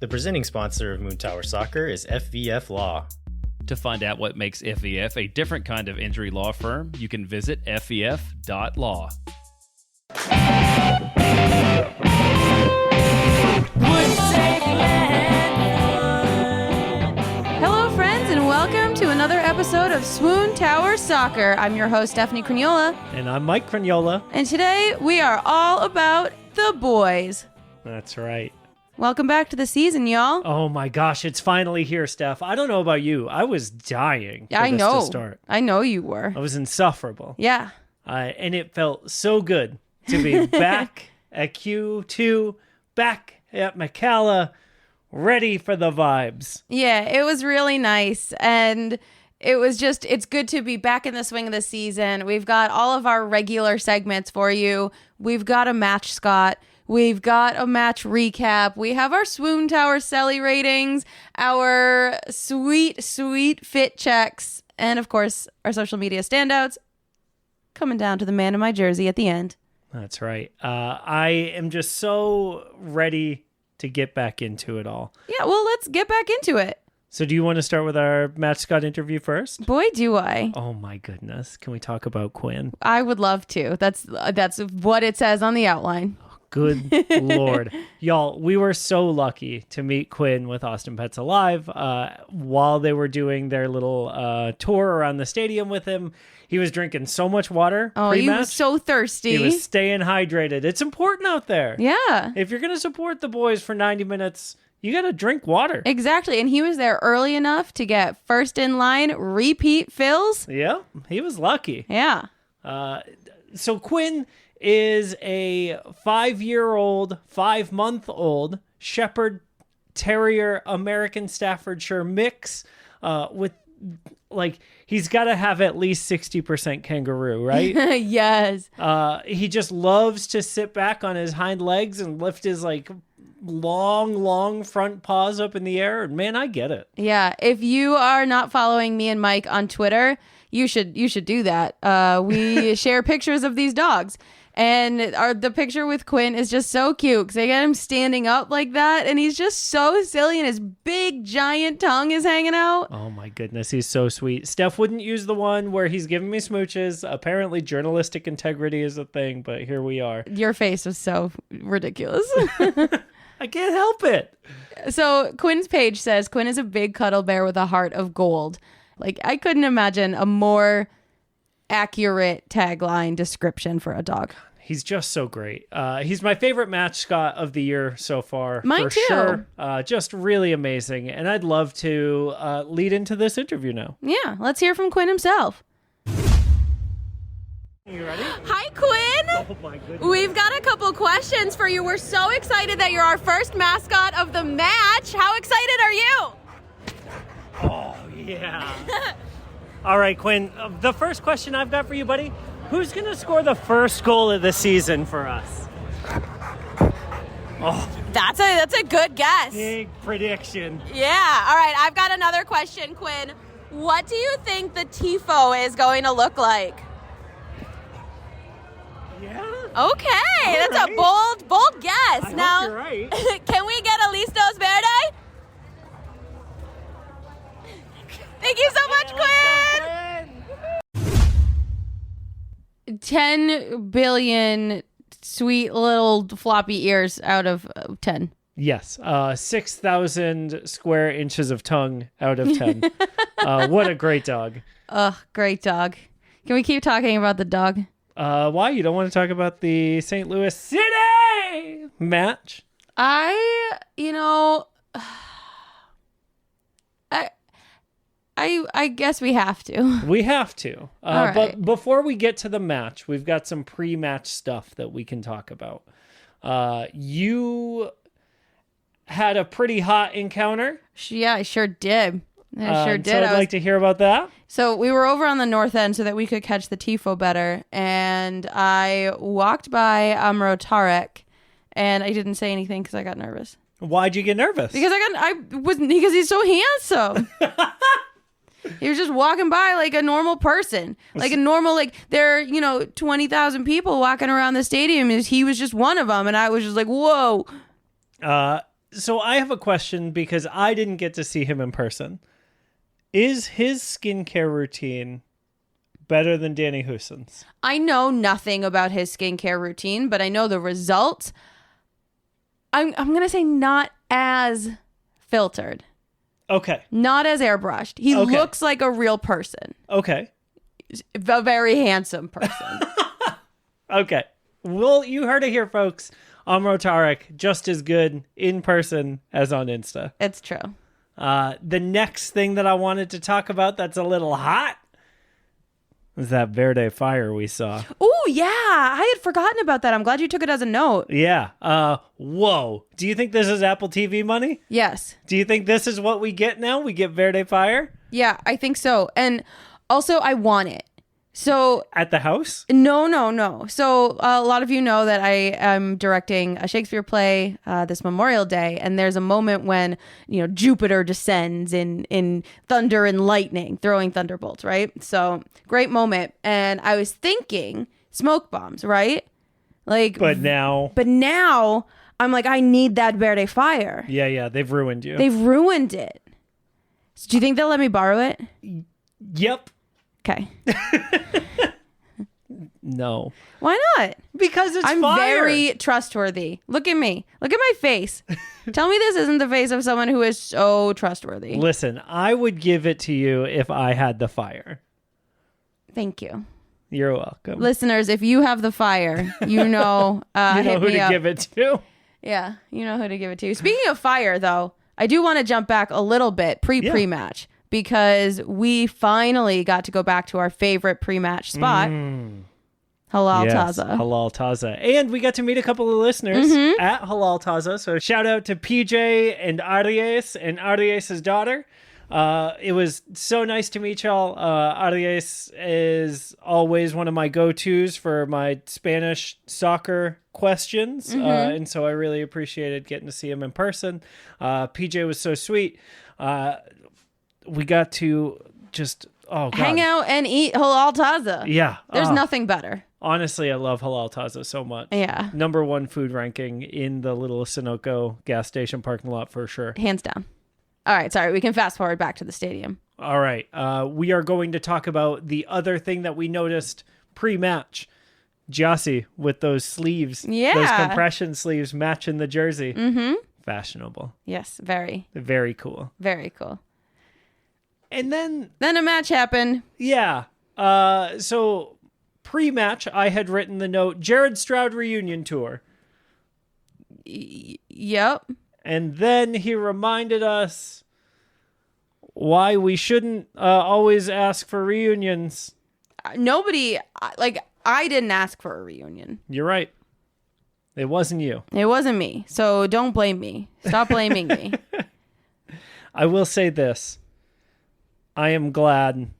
The presenting sponsor of Moontower Soccer is FVF Law. To find out what makes FVF a different kind of injury law firm, you can visit fvf.law. Hello, friends, and welcome to another episode of Swoontower Soccer. I'm your host, Stephanie Cragnola. And I'm Mike Cragnola. And today we are all about the boys. That's right. Welcome back to the season, y'all. Oh my gosh, it's finally here, Steph. I don't know about you. I was dying for this to start. I know you were. I was insufferable. Yeah. And it felt so good to be back at Q2, back at McCalla, ready for the vibes. Yeah, it was really nice. And it's good to be back in the swing of the season. We've got all of our regular segments for you. We've got a match, Scott. We've got a match recap. We have our Swoontower Celly ratings, our sweet fit checks, and of course, our social media standouts coming down to the man in my jersey at the end. That's right. I am just so ready to get back into it all. Yeah, well, let's get back into it. So do you want to start with our Matt Scott interview first? Boy, do I. Oh my goodness. Can we talk about Quinn? I would love to. That's what it says on the outline. Good Lord. Y'all, we were so lucky to meet Quinn with Austin Pets Alive while they were doing their little tour around the stadium with him. He was drinking so much water pre-match. He was so thirsty. He was staying hydrated. It's important out there. Yeah. If you're going to support the boys for 90 minutes, you got to drink water. Exactly. And he was there early enough to get first in line repeat fills. Yeah, he was lucky. Yeah. So Quinn is a 5-month-old Shepherd Terrier American Staffordshire mix with, like, he's got to have at least 60% kangaroo, right? Yes. He just loves to sit back on his hind legs and lift his, like, long front paws up in the air. And man, I get it. Yeah. If you are not following me and Mike on Twitter, you should do that. We share pictures of these dogs. And the picture with Quinn is just so cute because they get him standing up like that. And he's just so silly and his big, giant tongue is hanging out. Oh, my goodness. He's so sweet. Steph wouldn't use the one where he's giving me smooches. Apparently, journalistic integrity is a thing, but here we are. Your face was so ridiculous. I can't help it. So Quinn's page says, Quinn is a big cuddle bear with a heart of gold. Like, I couldn't imagine a more accurate tagline description for a dog. He's just so great. He's my favorite match Scott of the year so far. Mine for too. Sure. Just really amazing. And I'd love to lead into this interview now. Yeah, let's hear from Quinn himself. You ready? Hi, Quinn. Oh my goodness. We've got a couple questions for you. We're so excited that you're our first mascot of the match. How excited are you? Oh, yeah. All right, Quinn, the first question I've got for you, buddy, who's going to score the first goal of the season for us? Oh, That's a good guess. big prediction. Yeah. All right, I've got another question, Quinn. What do you think the tifo is going to look like? Yeah? Okay, that's right. a bold guess. I Now, hope you're right. can we get a Listos Verde? Thank you so much, Quinn! 10 billion sweet little floppy ears out of 10. Yes, 6,000 square inches of tongue out of 10. What a great dog. Ugh, great dog. Can we keep talking about the dog? Why? You don't want to talk about the St. Louis City match? I guess we have to. We have to. All right. But before we get to the match, we've got some pre-match stuff that we can talk about. You had a pretty hot encounter. Yeah, I sure did. I sure did. So I'd like to hear about that. So we were over on the north end so that we could catch the tifo better. And I walked by Amro Tarek, and I didn't say anything because I got nervous. Why'd you get nervous? Because because he's so handsome. He was just walking by like a normal person, like a normal, like there are, 20,000 people walking around the stadium. And he was just one of them. And I was just like, whoa. So I have a question because I didn't get to see him in person. Is his skincare routine better than Danny Houston's? I know nothing about his skincare routine, but I know the results. I'm going to say not as filtered. Okay. Not as airbrushed. He Okay. looks like a real person. Okay. A very handsome person. Okay. Well, you heard it here, folks. Amro Tarek, just as good in person as on Insta. It's true. The next thing that I wanted to talk about that's a little hot is that Verde fire we saw. Oh, yeah. I had forgotten about that. I'm glad you took it as a note. Yeah. Whoa. Do you think this is Apple TV money? Yes. Do you think this is what we get now? We get Verde fire? Yeah, I think so. And also, I want it. So At the house? No. So a lot of you know that I am directing a Shakespeare play this Memorial Day, and there's a moment when Jupiter descends in thunder and lightning, throwing thunderbolts, right? So great moment, and I was thinking smoke bombs, right? But now I'm like, I need that Verde fire. Yeah, they've ruined you. They've ruined it. So do you think they'll let me borrow it? Yep. Okay. No. Why not? Because it's I'm fire. very trustworthy. Look at me. Look at my face. Tell me this isn't the face of someone who is so trustworthy. Listen, I would give it to you if I had the fire. Thank you. You're welcome. Listeners, if you have the fire, you know hit who me to up. give it to. Yeah, you know who to give it to. Speaking of fire, though, I do want to jump back a little bit pre-match because we finally got to go back to our favorite pre-match spot. Halal Taza. Halal Taza. And we got to meet a couple of listeners at Halal Taza. So shout out to PJ and Aries' daughter. It was so nice to meet y'all. Aries is always one of my go-tos for my Spanish soccer questions. And so I really appreciated getting to see him in person. PJ was so sweet. We got to just, hang out and eat Halal Taza. Yeah. There's nothing better. Honestly, I love Halal Taza so much. Yeah. Number one food ranking in the little Sunoco gas station parking lot for sure. Hands down. All right, sorry. We can fast forward back to the stadium. All right. We are going to talk about the other thing that we noticed pre-match. Jossie with those sleeves. Yeah. Those compression sleeves matching the jersey. Mm-hmm. Fashionable. Yes, very. Very cool. Very cool. And then a match happened. Yeah. So pre-match, I had written the note, Jared Stroud reunion tour. Yep. And then he reminded us why we shouldn't always ask for reunions. Nobody, I didn't ask for a reunion. You're right. It wasn't you. It wasn't me. So don't blame me. Stop blaming me. I will say this. I am glad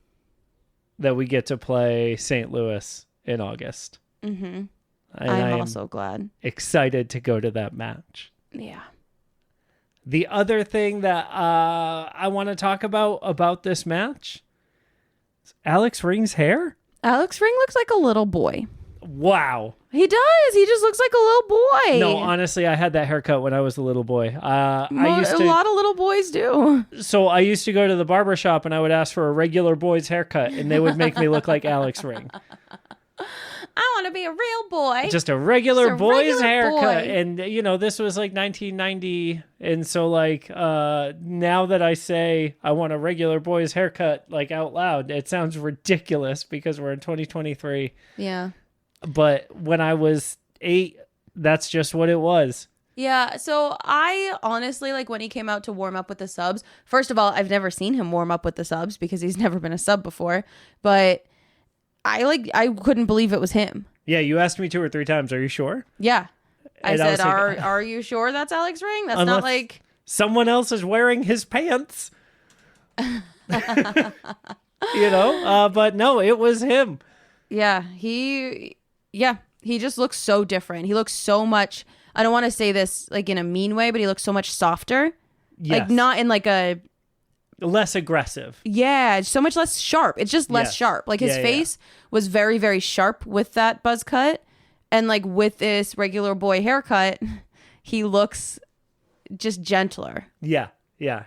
that we get to play St. Louis in August. Mm-hmm. I'm also glad. Excited to go to that match. Yeah. The other thing that I want to talk about this match is Alex Ring's hair. Alex Ring looks like a little boy. Wow. He does. He just looks like a little boy. No, honestly, I had that haircut when I was a little boy. A lot of little boys do. So I used to go to the barber shop and I would ask for a regular boy's haircut and they would make me look like Alex Ring. I want to be a real boy. Just a regular boy's haircut. boy. And, this was like 1990. And so, now that I say I want a regular boy's haircut, out loud, it sounds ridiculous because we're in 2023. Yeah. But when I was 8, that's just what it was. Yeah, so I honestly, when he came out to warm up with the subs, first of all, I've never seen him warm up with the subs because he's never been a sub before, but I couldn't believe it was him. Yeah, you asked me 2 or 3 times. Are you sure? Yeah. I And I said, was like, are you sure that's Alex Ring? That's Unless not like... someone else is wearing his pants. But no, it was him. Yeah, he just looks so different. He looks so much, I don't want to say this in a mean way, but he looks so much softer. Yes. Not in a... Less aggressive. Yeah, so much less sharp. It's just less Yes. sharp. His face was very, very sharp with that buzz cut. And with this regular boy haircut, he looks just gentler. Yeah.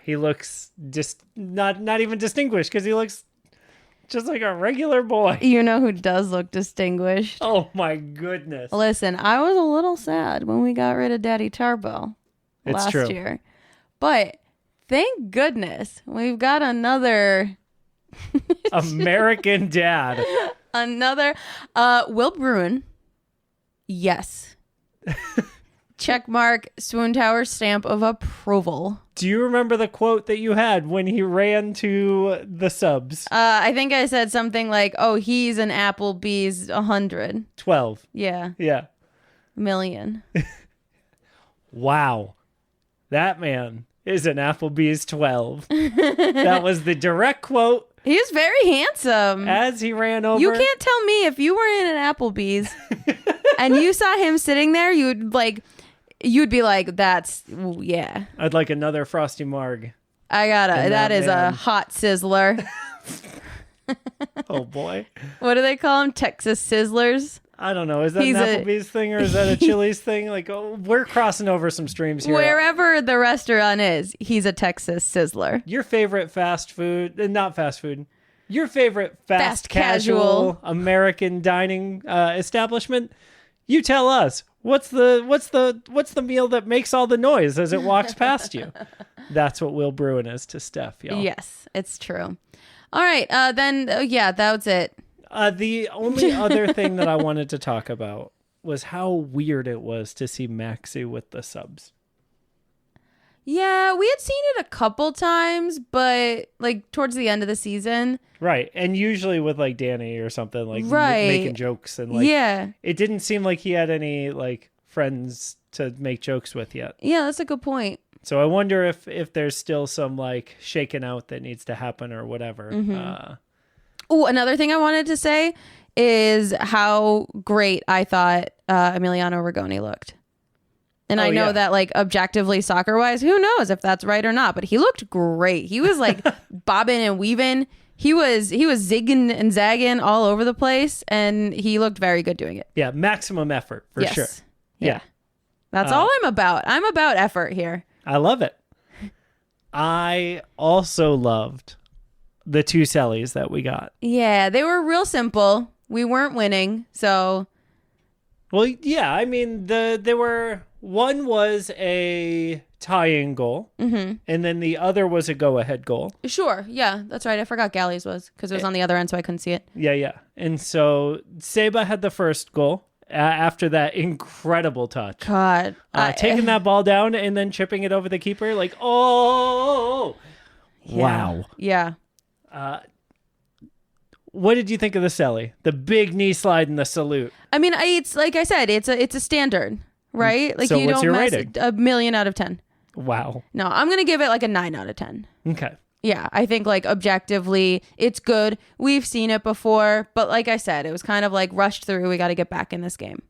He looks just not even distinguished because he looks just like a regular boy. You know who does look distinguished? Oh my goodness. Listen, I was a little sad when we got rid of Daddy Turbo last year. But thank goodness we've got another American dad. Another Will Bruin. Yes. Check mark, Swoontower stamp of approval. Do you remember the quote that you had when he ran to the subs? I think I said something like, "Oh, he's an Applebee's 100." 12. Yeah. Million. Wow. That man is an Applebee's 12. That was the direct quote. He was very handsome. As he ran over. You can't tell me if you were in an Applebee's and you saw him sitting there, you'd be like, that's, yeah. I'd like another Frosty Marg. That is man. a hot sizzler. Oh boy. What do they call them? Texas Sizzlers? I don't know. Is that an Applebee's thing or is that a Chili's thing? Like, we're crossing over some streams here. Wherever the restaurant is, he's a Texas Sizzler. Your favorite fast food, not fast food, your favorite fast casual casual American dining establishment, you tell us. What's the meal that makes all the noise as it walks past you? That's what Will Bruin is to Steph, y'all. Yes, it's true. All right, that was it. The only other thing that I wanted to talk about was how weird it was to see Maxie with the subs. Yeah, we had seen it a couple times, but like towards the end of the season. Right. And usually with like Danny or something, like right. making jokes and like, yeah, it didn't seem like he had any like friends to make jokes with yet. Yeah, that's a good point. So I wonder if there's still some like shaking out that needs to happen or whatever. Mm-hmm. Another thing I wanted to say is how great I thought Emiliano Rigoni looked. And I know that like objectively soccer wise, who knows if that's right or not, but he looked great. He was like bobbing and weaving. He was zigging and zagging all over the place and he looked very good doing it. Yeah, maximum effort for sure. Yeah. That's all I'm about. I'm about effort here. I love it. I also loved the two Cellys that we got. Yeah, they were real simple. We weren't winning, so. Well, yeah, I mean, one was a tying goal, and then the other was a go-ahead goal. Sure, yeah, that's right. I forgot Gally's was, because it was on the other end, so I couldn't see it. Yeah. And so Seba had the first goal after that incredible touch. God. Taking that ball down and then chipping it over the keeper, like, oh, yeah. Wow. Yeah. What did you think of the Celly? The big knee slide and the salute. I mean, it's like I said, it's a standard, right? Like so you what's don't your mess rating? 1,000,000 out of 10. Wow. No, I'm gonna give it like a 9 out of 10. Okay. Yeah, I think like objectively, it's good. We've seen it before, but like I said, it was kind of like rushed through. We got to get back in this game.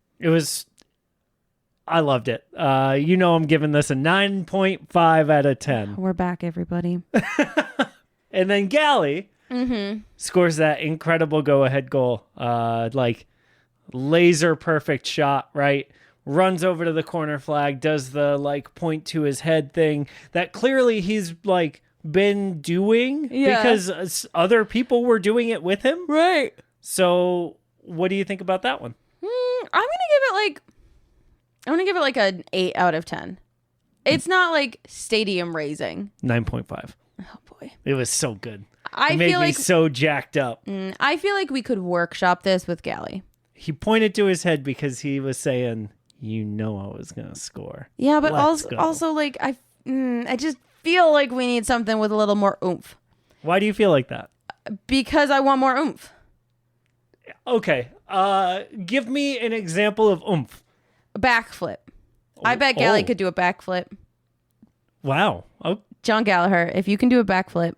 I loved it. I'm giving this a 9.5 out of 10. We're back, everybody. And then Gally scores that incredible go-ahead goal. Like laser perfect shot, right? Runs over to the corner flag, does the like point to his head thing that clearly he's like been doing because other people were doing it with him. Right. So what do you think about that one? I'm gonna give it like an 8 out of 10. It's not like stadium raising. 9.5. Oh boy, it was so good. It made feel me like so jacked up. I feel like we could workshop this with Gally. He pointed to his head because he was saying, I was gonna score. Yeah, but Let's also like I just feel like we need something with a little more oomph. Why do you feel like that? Because I want more oomph. Okay. Give me an example of oomph. A backflip. I bet Gally could do a backflip. Wow. Oh. John Gallagher, if you can do a backflip.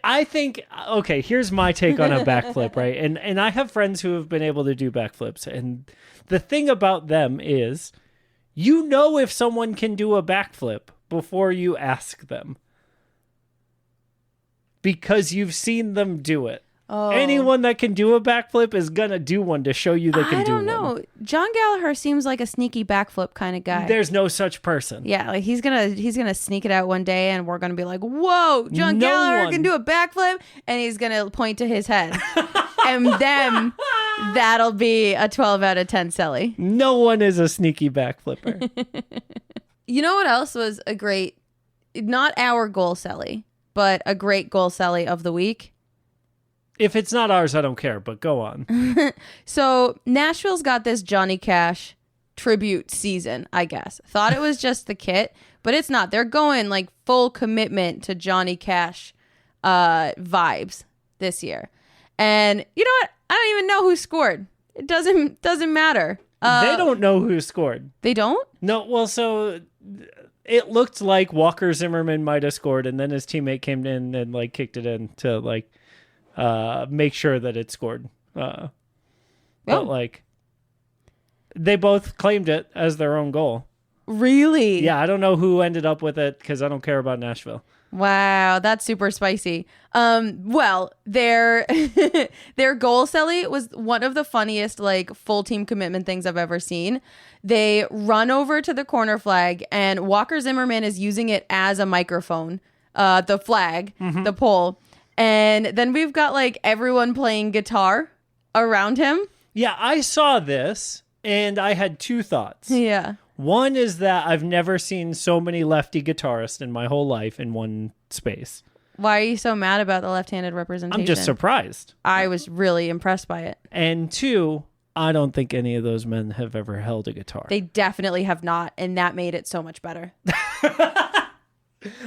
I think, okay, here's my take on a backflip, right? And I have friends who have been able to do backflips. And the thing about them is, if someone can do a backflip before you ask them. Because you've seen them do it. Oh. Anyone that can do a backflip is gonna do one to show you they can I do don't know. one. John Gallagher seems like a sneaky backflip kind of guy. There's no such person. Yeah, like he's gonna sneak it out one day, and we're gonna be like, "Whoa, John No Gallagher one- can do a backflip," and he's gonna point to his head, and then that'll be a 12 out of 10 Celly. No one is a sneaky backflipper. You know what else was a great, not our goal Celly, but a great goal Celly of the week? If it's not ours, I don't care, but go on. So Nashville's got this Johnny Cash tribute season, I guess. Thought it was just the kit, but it's not. They're going like full commitment to Johnny Cash vibes this year. And you know what? I don't even know who scored. It doesn't matter. They don't know who scored. They don't? No, well, so it looked like Walker Zimmerman might have scored, and then his teammate came in and like kicked it in to like make sure that it scored. But like they both claimed it as their own goal. Really? Yeah, I don't know who ended up with it because I don't care about Nashville. Wow, that's super spicy. Well, their their goal, Celly, was one of the funniest like full team commitment things I've ever seen. They run over to the corner flag, and Walker Zimmerman is using it as a microphone. The flag, the pole, and then we've got like everyone playing guitar around him. Yeah, I saw this and I had two thoughts. Yeah. One is that I've never seen so many lefty guitarists in my whole life in one space. Why are you so mad about the left-handed representation? I'm just surprised. I was really impressed by it. And two, I don't think any of those men have ever held a guitar. They definitely have not, and that made it so much better.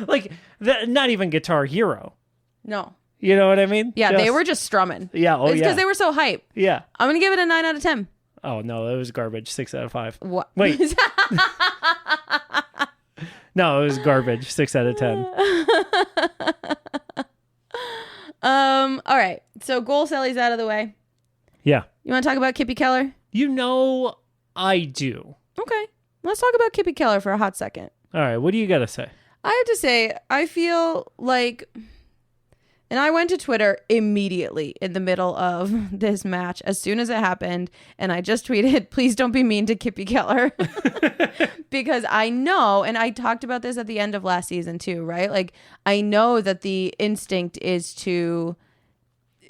Like, not even Guitar Hero. No. You know what I mean? Yeah, they were just strumming. Yeah, It's because they were so hype. Yeah. I'm going to give it a 9 out of 10. Oh, no, it was garbage. 6 out of 5. What? Wait. No, it was garbage. 6 out of 10. All right. So goal Celly's out of the way. Yeah. You want to talk about Kippy Keller? You know, I do. Okay. Let's talk about Kippy Keller for a hot second. All right. What do you got to say? I have to say, I feel like, and I went to Twitter immediately in the middle of this match as soon as it happened, and I just tweeted, "Please don't be mean to Kippy Keller," because I know, and I talked about this at the end of last season too, right? Like, I know that the instinct is to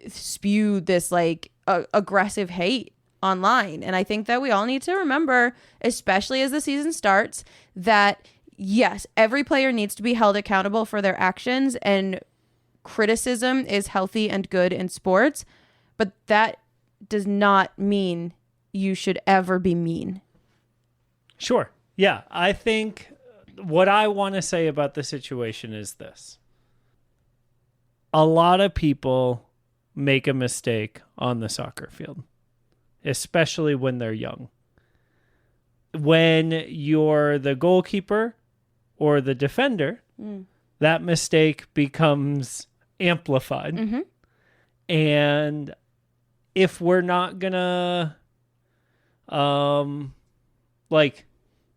spew this like aggressive hate online, and I think that we all need to remember, especially as the season starts, that yes, every player needs to be held accountable for their actions, and criticism is healthy and good in sports, but that does not mean you should ever be mean. Sure. Yeah. I think what I want to say about the situation is this. A lot of people make a mistake on the soccer field, especially when they're young. When you're the goalkeeper or the defender, that mistake becomes amplified. Mm-hmm. And if we're not gonna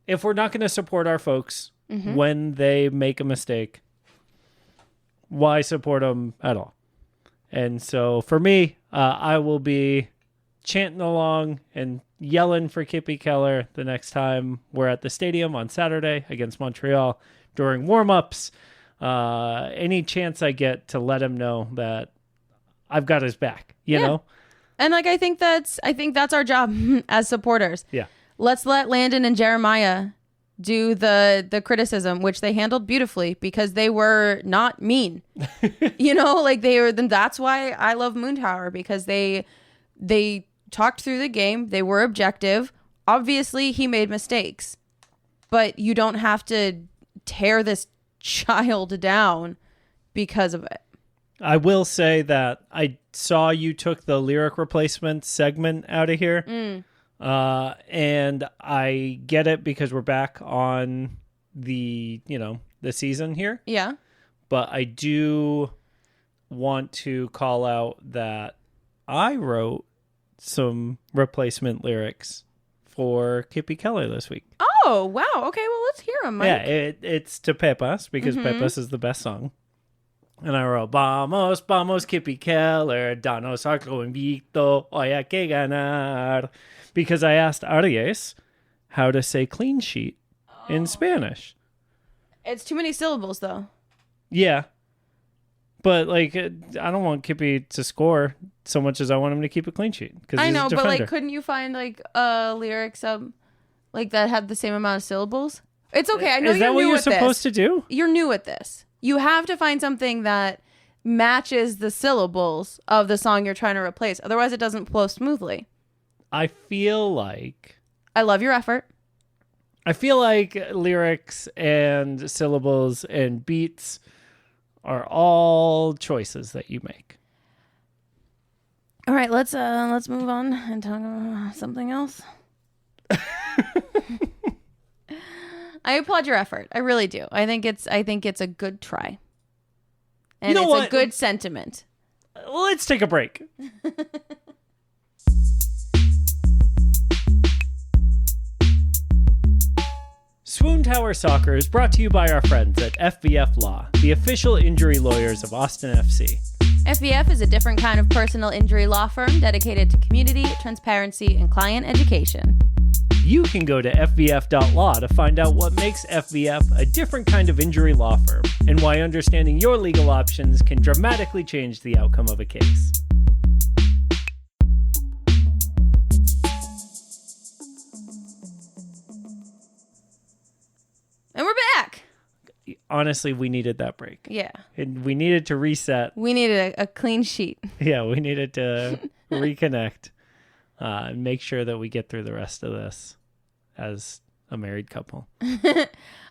if we're not gonna support our folks when they make a mistake, why support them at all? And so for me, I will be chanting along and yelling for Kippy Keller the next time we're at the stadium on Saturday against Montreal during warm-ups. Any chance I get to let him know that I've got his back, you know? And like I think that's our job as supporters. Yeah. Let's let Landon and Jeremiah do the criticism, which they handled beautifully because they were not mean. You know, like they were. That's why I love Moontower, because they talked through the game. They were objective. Obviously, he made mistakes, but you don't have to tear this child down because of it. I will say that I saw you took the lyric replacement segment out of here. And I get it because we're back on the season here. Yeah. But I do want to call out that I wrote some replacement lyrics for Kippy Keller this week. Oh, wow. Okay, well, let's hear them, Mike. Yeah, it's to Pepas because Pepas is the best song. And I wrote, vamos, vamos, Kippy Keller, danos algo invicto, hoy hay que ganar. Because I asked Aries how to say clean sheet in Spanish. It's too many syllables, though. Yeah. But, like, I don't want Kippy to score so much as I want him to keep a clean sheet. I know, but, like, couldn't you find, like, lyrics like that have the same amount of syllables? It's okay. I know Is that what you're supposed to do? You're new at this. You have to find something that matches the syllables of the song you're trying to replace. Otherwise, it doesn't flow smoothly. I feel like I love your effort. I feel like lyrics and syllables and beats are all choices that you make. All right, let's move on and talk about something else. I applaud your effort. I really do. I think it's a good try. And You know it's what? a good sentiment. Let's take a break. Swoontower Soccer is brought to you by our friends at FVF Law, the official injury lawyers of Austin FC. FVF is a different kind of personal injury law firm dedicated to community, transparency, and client education. You can go to fvf.law to find out what makes FVF a different kind of injury law firm and why understanding your legal options can dramatically change the outcome of a case. And we're back. Honestly, we needed that break. Yeah. And we needed to reset. We needed a clean sheet. Yeah, we needed to reconnect and make sure that we get through the rest of this as a married couple. All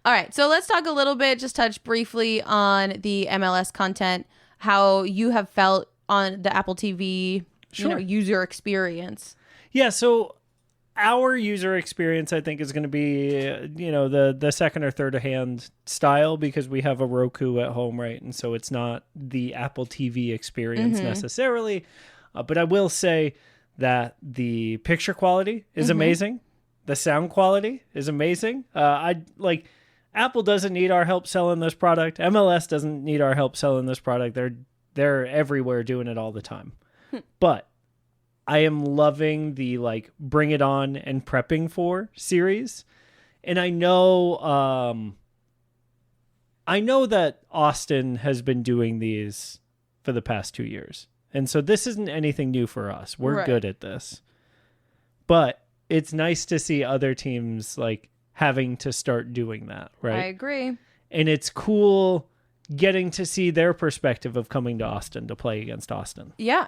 right. So let's talk a little bit, just touch briefly on the MLS content, how you have felt on the Apple TV user experience. Yeah, so our user experience, I think, is going to be, the second or third hand style because we have a Roku at home, right? And so it's not the Apple TV experience necessarily. But I will say that the picture quality is amazing. The sound quality is amazing. Apple doesn't need our help selling this product. MLS doesn't need our help selling this product. They're everywhere doing it all the time. But I am loving the Bring It On and Prepping For series. And I know that Austin has been doing these for the past 2 years. And so this isn't anything new for us. We're good at this. But it's nice to see other teams having to start doing that, right? I agree. And it's cool getting to see their perspective of coming to Austin to play against Austin. Yeah.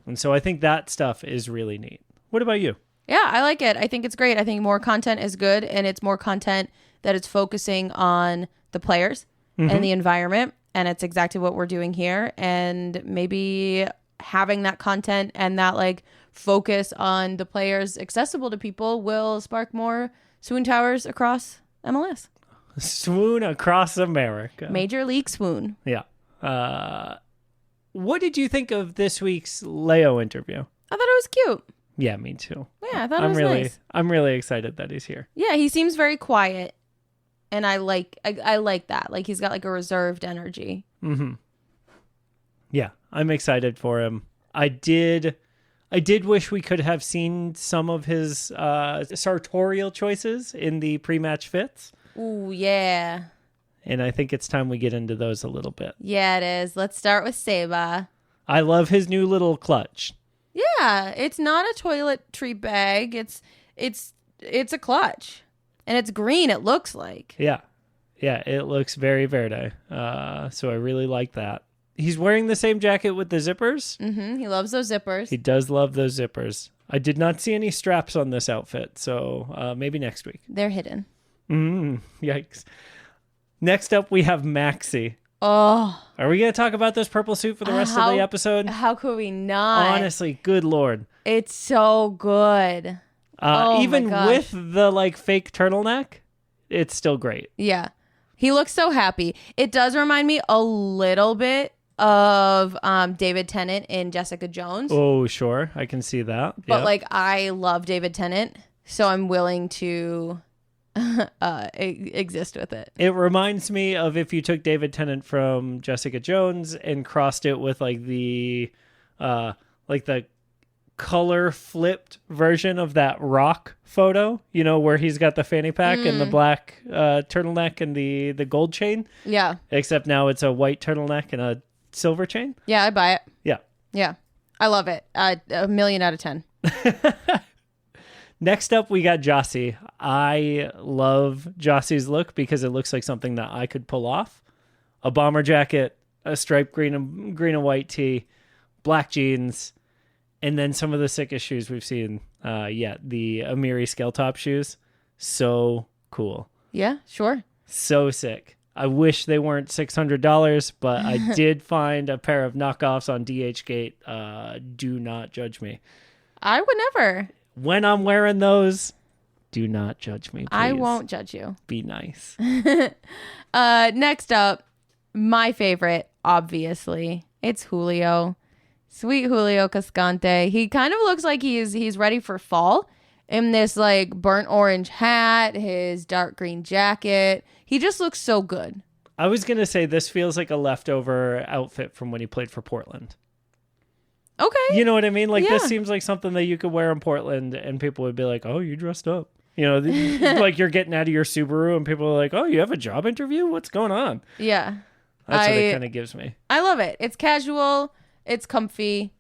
And so I think that stuff is really neat. What about you? Yeah, I like it. I think it's great. I think more content is good, and it's more content that is focusing on the players and the environment, and it's exactly what we're doing here. And maybe having that content and that focus on the players accessible to people will spark more swoon towers across MLS. Swoon across America. Major League Swoon. Yeah. What did you think of this week's Leo interview? I thought it was cute. Yeah, me too. Yeah, I thought it was nice. I'm really excited that he's here. Yeah, he seems very quiet, and I like that. He's got a reserved energy. Mm-hmm. Yeah, I'm excited for him. I did wish we could have seen some of his sartorial choices in the pre-match fits. Ooh, yeah. And I think it's time we get into those a little bit. Yeah, it is. Let's start with Seba. I love his new little clutch. Yeah, it's not a toiletry bag. It's a clutch, and it's green. It looks like. Yeah, it looks very verde. So I really like that. He's wearing the same jacket with the zippers. Mm-hmm. He loves those zippers. He does love those zippers. I did not see any straps on this outfit, so maybe next week. They're hidden. Yikes. Next up, we have Maxi. Oh. Are we going to talk about this purple suit for the rest of the episode? How could we not? Honestly, good Lord. It's so good. Even with the fake turtleneck, it's still great. Yeah. He looks so happy. It does remind me a little bit of David Tennant in Jessica Jones. Oh, sure. I can see that. But I love David Tennant, so I'm willing to exist with it. It reminds me of if you took David Tennant from Jessica Jones and crossed it with like the color flipped version of that Rock photo, where he's got the fanny pack and the black turtleneck and the gold chain. Yeah. Except now it's a white turtleneck and a silver chain. Yeah, I buy it. Yeah. Yeah. I love it. 1,000,000 out of 10. Next up, we got Jossie. I love Jossie's look because it looks like something that I could pull off. A bomber jacket, a striped green and white tee, black jeans, and then some of the sickest shoes we've seen yet. The Amiri scale top shoes. So cool. Yeah, sure. So sick. I wish they weren't $600, but I did find a pair of knockoffs on DHgate. Do not judge me. I would never. When I'm wearing those, do not judge me, please. I won't judge you. Be nice. Next up, my favorite, obviously, it's Julio. Sweet Julio Cascante. He kind of looks like he's ready for fall in this like burnt orange hat, his dark green jacket. He just looks so good. I was going to say this feels like a leftover outfit from when he played for Portland. Okay. You know what I mean? Like, Yeah. This seems like something that you could wear in Portland and people would be like, oh, you dressed up. Like you're getting out of your Subaru and people are like, oh, you have a job interview? What's going on? Yeah. That's what it kind of gives me. I love it. It's casual, it's comfy,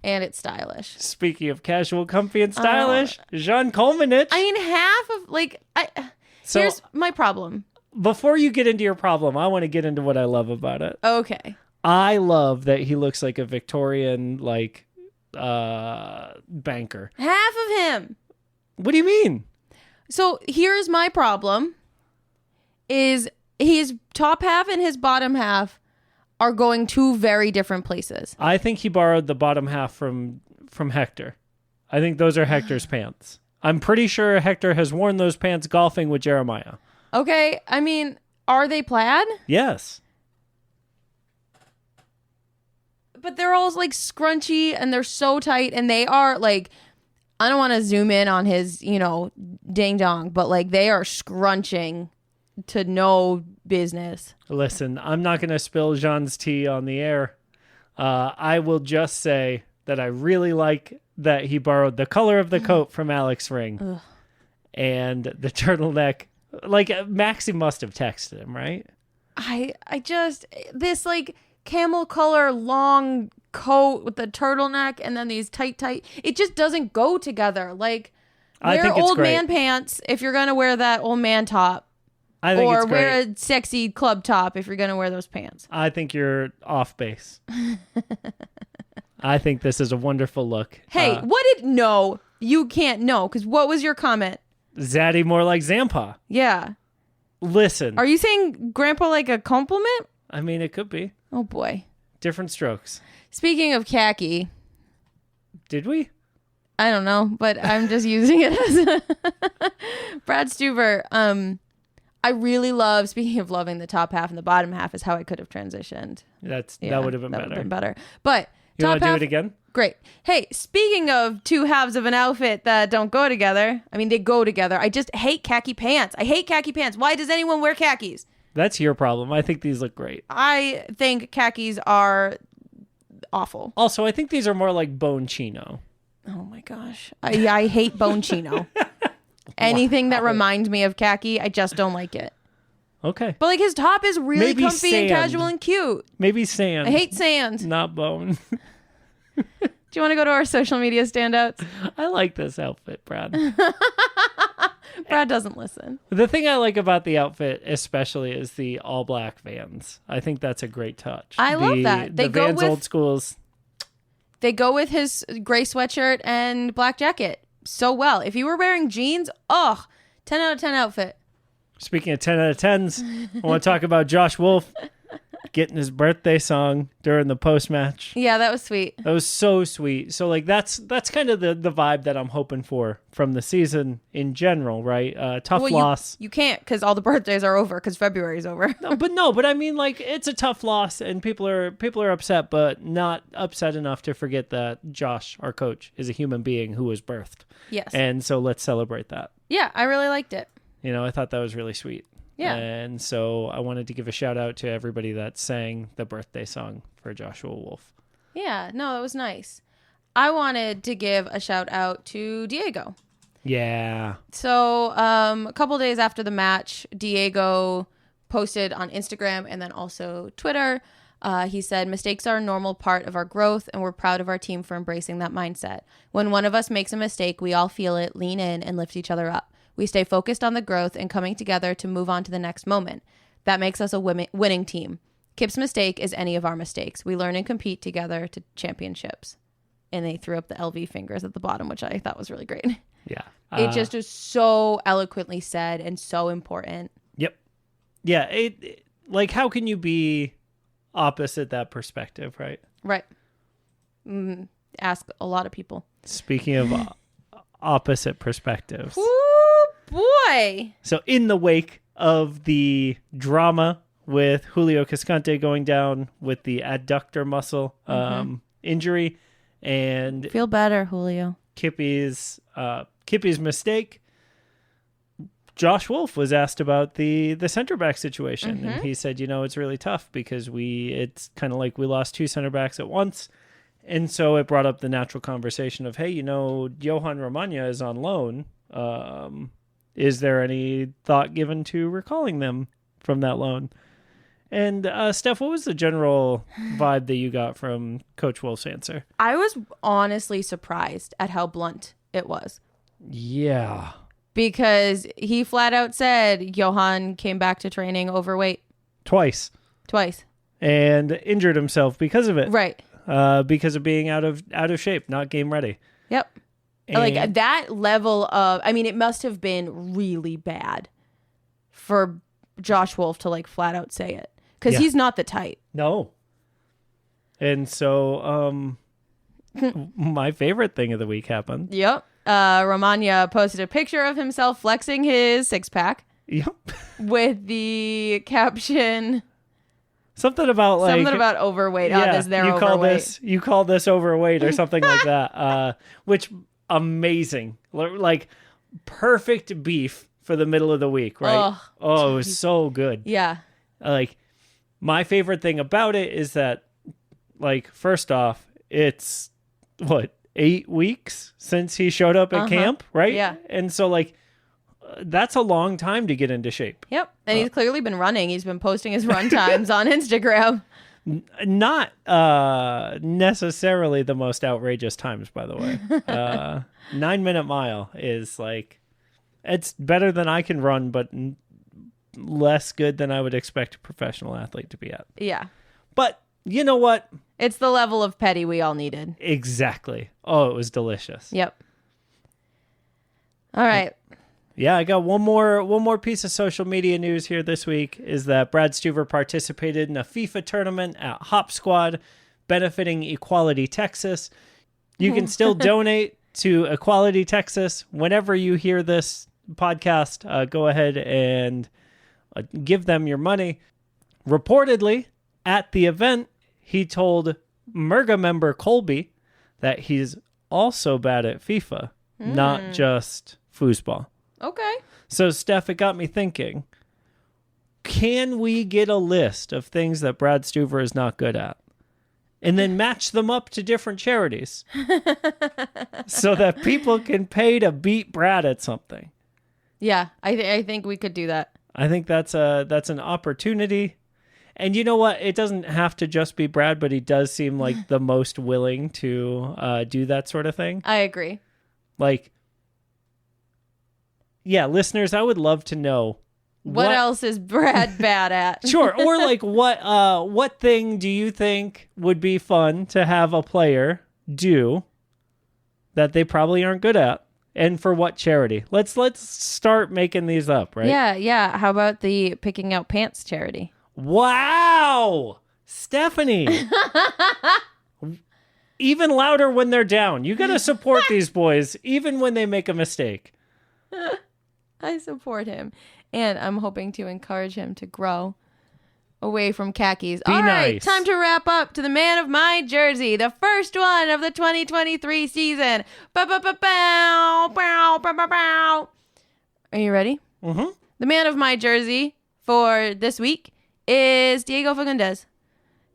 and it's stylish. Speaking of casual, comfy, and stylish, Jean Kolmanich. I mean, half of, So- here's my problem. Before you get into your problem, I want to get into what I love about it. Okay. I love that he looks like a Victorian, banker. Half of him. What do you mean? So here's my problem is his top half and his bottom half are going two very different places. I think he borrowed the bottom half from Hector. I think those are Hector's pants. I'm pretty sure Hector has worn those pants golfing with Jeremiah. Okay. I mean, are they plaid? Yes. But they're all like scrunchy and they're so tight and they are like, I don't want to zoom in on his, ding dong, but like they are scrunching to no business. Listen, I'm not going to spill Jean's tea on the air. I will just say that I really like that he borrowed the color of the coat from Alex Ring. Ugh. And the turtleneck. Like, Maxie must have texted him, right? I just, this like camel color long coat with the turtleneck and then these tight, it just doesn't go together. Like, I wear think it's old great. man pants if you're going to wear that old man top. I think Or it's great. wear a sexy club top if you're going to wear those pants. I think you're off base. I think this is a wonderful look. Hey, no, you can't know. Because what was your comment? Zaddy more like Zampa. Yeah. Listen. Are you saying grandpa like a compliment? I mean, it could be. Oh, boy. Different strokes. Speaking of khaki, Did we? I don't know, but I'm just using it as Brad Stuber. I really love, speaking of loving the top half and the bottom half is how I could have transitioned. That Yeah, would have been that better. would have been better. But You want top to do half, it again? great. Hey, speaking of two halves of an outfit that don't go together, I mean, they go together. I just hate khaki pants. I hate khaki pants. Why does anyone wear khakis? That's your problem. I think these look great. I think khakis are awful. Also, I think these are more like bone chino. Oh my gosh. I hate bone chino. Anything that reminds me of khaki, I just don't like it. Okay. But like his top is really Maybe comfy sand. and casual and cute. Maybe sand. I hate sand. Not bone. Do you want to go to our social media standouts? I like this outfit, Brad. Brad doesn't listen. The thing I like about the outfit especially is the all black Vans. I think that's a great touch. I love that. They the go Vans with- old schools. They go with his gray sweatshirt and black jacket so well. If you were wearing jeans, 10 out of 10 outfit. Speaking of 10 out of 10s, I want to talk about Josh Wolf getting his birthday song during the post-match. Yeah, that was sweet. That was so sweet. So, like, that's kind of the vibe that I'm hoping for from the season in general, right? Tough loss. You can't because all the birthdays are over because February's over. But I mean, like, it's a tough loss, and people are upset, but not upset enough to forget that Josh, our coach, is a human being who was birthed. Yes. And so let's celebrate that. Yeah, I really liked it. I thought that was really sweet. Yeah. And so I wanted to give a shout out to everybody that sang the birthday song for Joshua Wolf. Yeah, no, that was nice. I wanted to give a shout out to Diego. Yeah. So a couple days after the match, Diego posted on Instagram and then also Twitter. He said, mistakes are a normal part of our growth, and we're proud of our team for embracing that mindset. When one of us makes a mistake, we all feel it, lean in, and lift each other up. We stay focused on the growth and coming together to move on to the next moment. That makes us a winning team. Kip's mistake is any of our mistakes. We learn and compete together to championships. And they threw up the LV fingers at the bottom, which I thought was really great. Yeah. It just was so eloquently said and so important. Yep. Yeah. It like, how can you be opposite that perspective, right? Right. Ask a lot of people. Speaking of opposite perspectives. Ooh, boy. So in the wake of the drama with Julio Cascante going down with the adductor muscle injury and Feel better, Julio. Kippy's mistake, Josh Wolf was asked about the center back situation, and he said, it's really tough because it's kind of like we lost two center backs at once. And so it brought up the natural conversation of, hey, Johan Romagna is on loan. Is there any thought given to recalling them from that loan? And Steph, what was the general vibe that you got from Coach Wolf's answer? I was honestly surprised at how blunt it was. Yeah. Because he flat out said Johan came back to training overweight. Twice. And injured himself because of it. Right. Because of being out of shape, not game ready. Yep. And like that level of, it must have been really bad for Josh Wolf to like flat out say it. Because he's not the type. No. And so my favorite thing of the week happened. Yep. Romagna posted a picture of himself flexing his six-pack. Yep. With the caption... Something about overweight. You call this overweight or something like that. Which amazing, like perfect beef for the middle of the week, right? Oh, it was so good. Yeah. Like my favorite thing about it is that, like, first off, it's 8 weeks since he showed up at camp, right? Yeah. And so like that's a long time to get into shape. Yep. And he's clearly been running. He's been posting his run times on Instagram. Not necessarily the most outrageous times, by the way. 9-minute mile is like, it's better than I can run, but less good than I would expect a professional athlete to be at. Yeah. But you know what? It's the level of petty we all needed. Exactly. Oh, it was delicious. Yep. All right. Yeah, I got one more piece of social media news here this week is that Brad Stuver participated in a FIFA tournament at Hop Squad benefiting Equality Texas. You can still donate to Equality Texas whenever you hear this podcast. Go ahead and give them your money. Reportedly, at the event, he told Murga member Colby that he's also bad at FIFA, not just foosball. Okay. So, Steph, it got me thinking, can we get a list of things that Brad Stuver is not good at and then match them up to different charities so that people can pay to beat Brad at something? Yeah, I think we could do that. I think that's an opportunity. And you know what? It doesn't have to just be Brad, but he does seem like the most willing to do that sort of thing. I agree. Like, yeah, listeners, I would love to know what else is Brad bad at? Sure. Or like what thing do you think would be fun to have a player do that they probably aren't good at? And for what charity? Let's start making these up, right? Yeah. How about the Picking Out Pants charity? Wow. Stephanie. Even louder when they're down. You got to support these boys even when they make a mistake. I support him, and I'm hoping to encourage him to grow away from khakis. Be All right, nice. time to wrap up to the man of my jersey, the first one of the 2023 season. Bow, bow, bow, bow, bow, bow, bow, bow. Are you ready? Mm-hmm. the man of my jersey for this week is Diego Fagundes.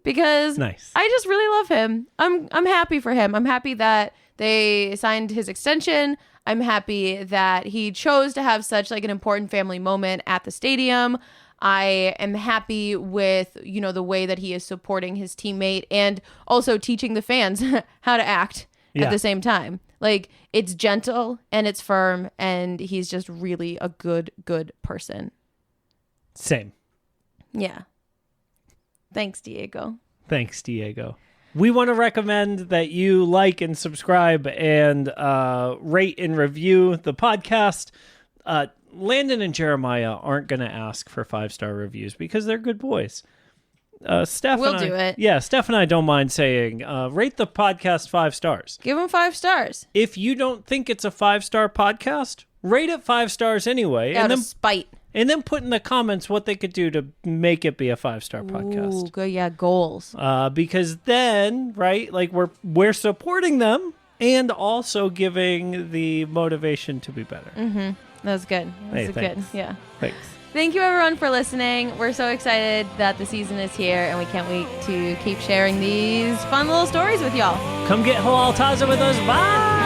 Because Nice. I just really love him. I'm happy for him. I'm happy that they signed his extension. I'm happy that he chose to have such like an important family moment at the stadium. I am happy with, the way that he is supporting his teammate and also teaching the fans how to act at the same time. Like, it's gentle and it's firm, and he's just really a good person. Same. Yeah. Thanks, Diego. Thanks, Diego. We want to recommend that you like and subscribe and rate and review the podcast. Landon and Jeremiah aren't going to ask for 5-star reviews because they're good boys. Steph We'll and I, do it. Yeah, Steph and I don't mind saying, rate the podcast 5 stars. Give him 5 stars. If you don't think it's a 5-star podcast, rate it 5 stars anyway. Out of spite. And then put in the comments what they could do to make it be a 5-star podcast. Ooh, good. Yeah, goals. Because then, right, like we're supporting them and also giving the motivation to be better. Mm-hmm. That was good. Hey, Good. thanks. Yeah. Thanks. Thank you, everyone, for listening. We're so excited that the season is here, and we can't wait to keep sharing these fun little stories with y'all. Come get Halal Taza with us. Bye.